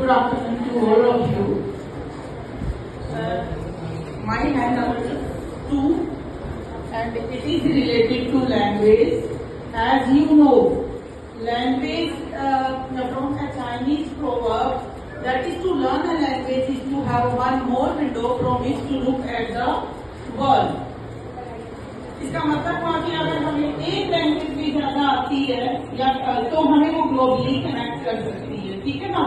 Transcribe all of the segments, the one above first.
Good afternoon to all of you. My hand number is 2 and it is related to language. As you know, language from a Chinese proverb, that is to learn a language is to have one more window from which to look at the world. इसका मतलब हुआ कि अगर हमें एक language भी ज्यादा आती है या तो हमें वो ग्लोबली कनेक्ट कर सकती है, ठीक है ना।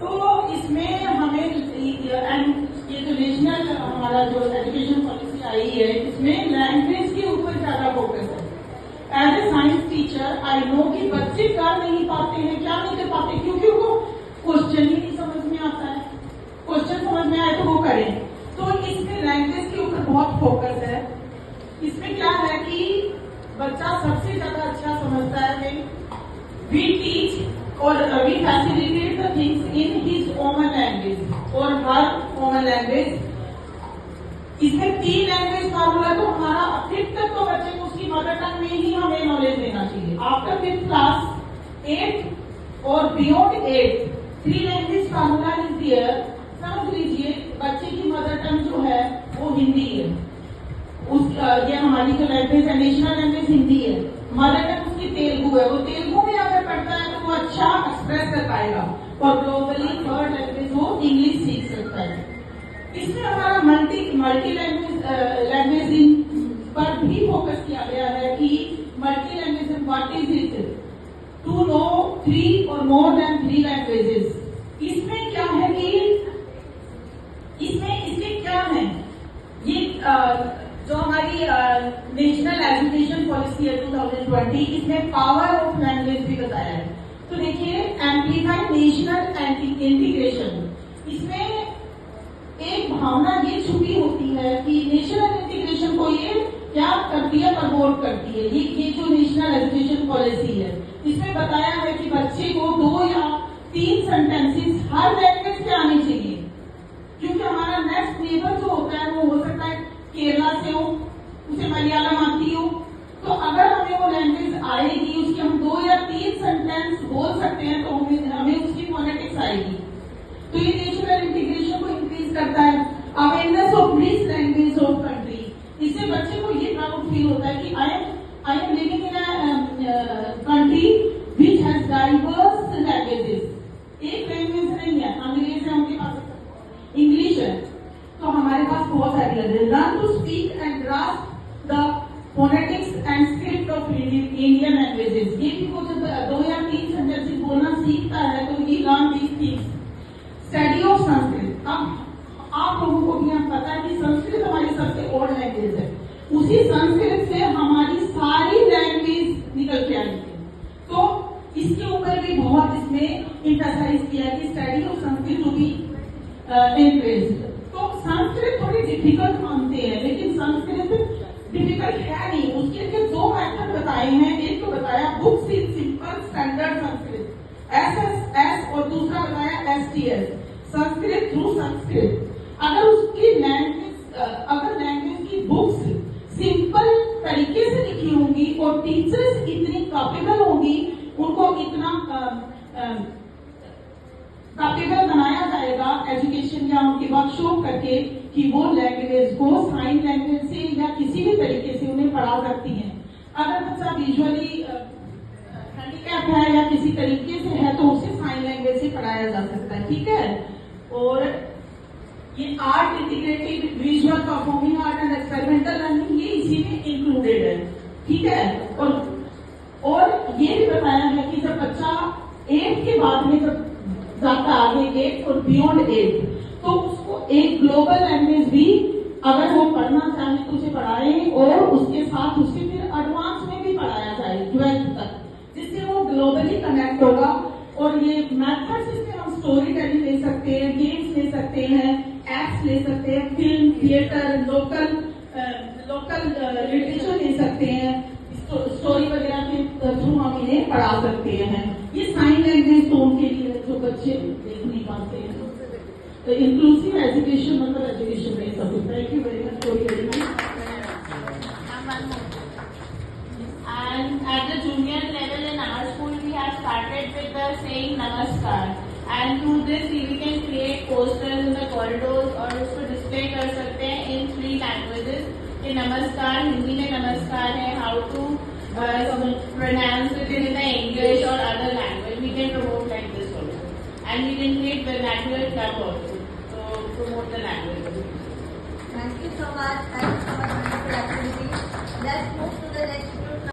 तो इसमें हमें ये जो नेशनल हमारा जो एजुकेशन पॉलिसी आई है, इसमें लैंग्वेज के ऊपर ज्यादा फोकस है। As a science teacher I know कि बच्चे कर नहीं पाते हैं, क्या नहीं कर पाते, क्योंकि उनको क्वेश्चन ही नहीं समझ में आता है। क्वेश्चन समझ में आए तो वो करें। तो इसमें लैंग्वेज के ऊपर बहुत फोकस है। इसमें क्या है कि बच्चा सबसे ज्यादा अच्छा समझता है वी टीच और we facilitate the things in his common language और हर कॉमन लैंग्वेज। इसमें 3 लैंग्वेज फार्मूला तो हमारा 5th तक तो बच्चे को उसकी मदर टंग में ही हमें नॉलेज देना चाहिए। आफ्टर 5th क्लास 8 और beyond 8 3 language formula is there. समझ लीजिए बच्चे की मदर टंग जो है वो हिंदी है, ये हमारी जो लैंग्वेज है नेशनल लैंग्वेज हिंदी है, मदर टंग उसकी तेलुगु है, वो तेलुगु में अगर पढ़ता है तो वो अच्छा एक्सप्रेस कर पाएगा और ग्लोबली 3rd लैंग्वेज वो इंग्लिश सीख सकता है। इसमें हमारा मल्टी लैंग्वेज पर भी फोकस किया गया है कि multi language what is it, to know 3 or more than 3 languages. इसमें क्या है कि इसमें क्या है, ये जो हमारी नेशनल एजुकेशन पॉलिसी है 2020, इसमें पावर ऑफ लैंग्वेज भी बताया है। तो देखिए एम्प्लीफाई नेशनल इंटीग्रेशन, इसमें एक भावना ये छुपी होती है कि नेशनल इंटीग्रेशन को ये क्या करती है, प्रमोट करती है। ये जो नेशनल एजुकेशन पॉलिसी है इसमें बताया है कि बच्चे को 2 या 3 सेंटेंसेस हर लैंग्वेज के आनी चाहिए, क्योंकि हमारा नेक्स्ट नेबर जो होता है वो हो सकता है केरला से हो, उसे मलयालम आती हो, तो अगर हमें वो लैंग्वेज आएगी उसकी हम 2 या 3 सेंटेंस बोल सकते हैं तो हमें उसकी फोनेटिक्स आएगी। तो ये नेशनल इंटीग्रेशन को इंक्रीज करता है। Awareness of this language of country, इससे बच्चे को ये प्राउड फील होता है कि I am living in a country which has diverse languages. एक लैंग्वेज नहीं है, अंग्रेज है उनके पास, इंग्लिश है, तो हमारे पास बहुत सारी language. Learn to speak and grasp the phonetics and script of Indian languages. ये भी वो जब 2 या 3 सेंटेंसेस बोलना सीखता है तो ही learn these things. Study of Sanskrit, अब आप लोगों को भी हम पता है कि संस्कृत हमारी सबसे ओल्ड लैंग्वेज है, उसी संस्कृत से हमारी सारी लैंग्वेज निकल के आई थी। तो इसके ऊपर भी बहुत इसमें इंटरसाइज किया कि study of Sanskrit to be increased. तो संस्कृत थोड़ी डिफिकल्ट मानते हैं, लेकिन संस्कृत डिफिकल्ट है नहीं। उसके लिए 2 मेथड बताए हैं, एक तो बताया books in simple standard Sanskrit SSS और दूसरा बताया STS संस्कृत थ्रू संस्कृत। अगर उसकी लैंग्वेज की बुक्स सिंपल तरीके से लिखी होंगी और टीचर्स इतनी कैपेबल होंगी, उनको इतना कैपेबल बनाया जाएगा एजुकेशन या उनकी वर्कशॉप करके कि वो लैंग्वेज को साइन लैंग्वेज से या किसी भी तरीके से उन्हें पढ़ा सकती हैं। अगर बच्चा विजुअली हैंडीकैप है या किसी तरीके से है तो उसे साइन लैंग्वेज से पढ़ाया जा सकता है, ठीक है। और ये art integrated visual performing art and experimental learning ये इसी में इंक्लूडेड है, ठीक है। और ये भी बताया है कि जब बच्चा 8 के बाद में जब जाता आगे 8 और बियॉन्ड 8 तो उसको एक ग्लोबल लैंग्वेज भी अगर वो पढ़ना चाहे तो उसे पढ़ाए और उसके साथ उसके फिर एडवांस में भी पढ़ाया जाए 12th तक, जिससे वो ग्लोबली कनेक्ट होगा। और ये मैथड्स इसमें हम स्टोरी टेलिंग ले सकते हैं, गेम्स ले सकते हैं, एक्ट्स ले सकते हैं, फिल्म थिएटर लोकल लिटरेचर ले सकते हैं, स्टोरी वगैरह के थ्रू हम इन्हें पढ़ा सकते हैं। ये साइन लैंग्वेज तो उनके लिए जो बच्चे देख नहीं पाते हैं। तो इंक्लूसिव एजुकेशन मतलब एजुकेशन नहीं सब। Thank you very much for hearing. And at the junior level in our school, we have started with the saying Namaskar. And through this we can create posters in the corridors और उसको display कर सकते हैं इन 3 languages कि नमस्कार हिंदी में नमस्कार है, how to pronounce it in the English or other language. We can promote like this also, and we can create vernacular club also.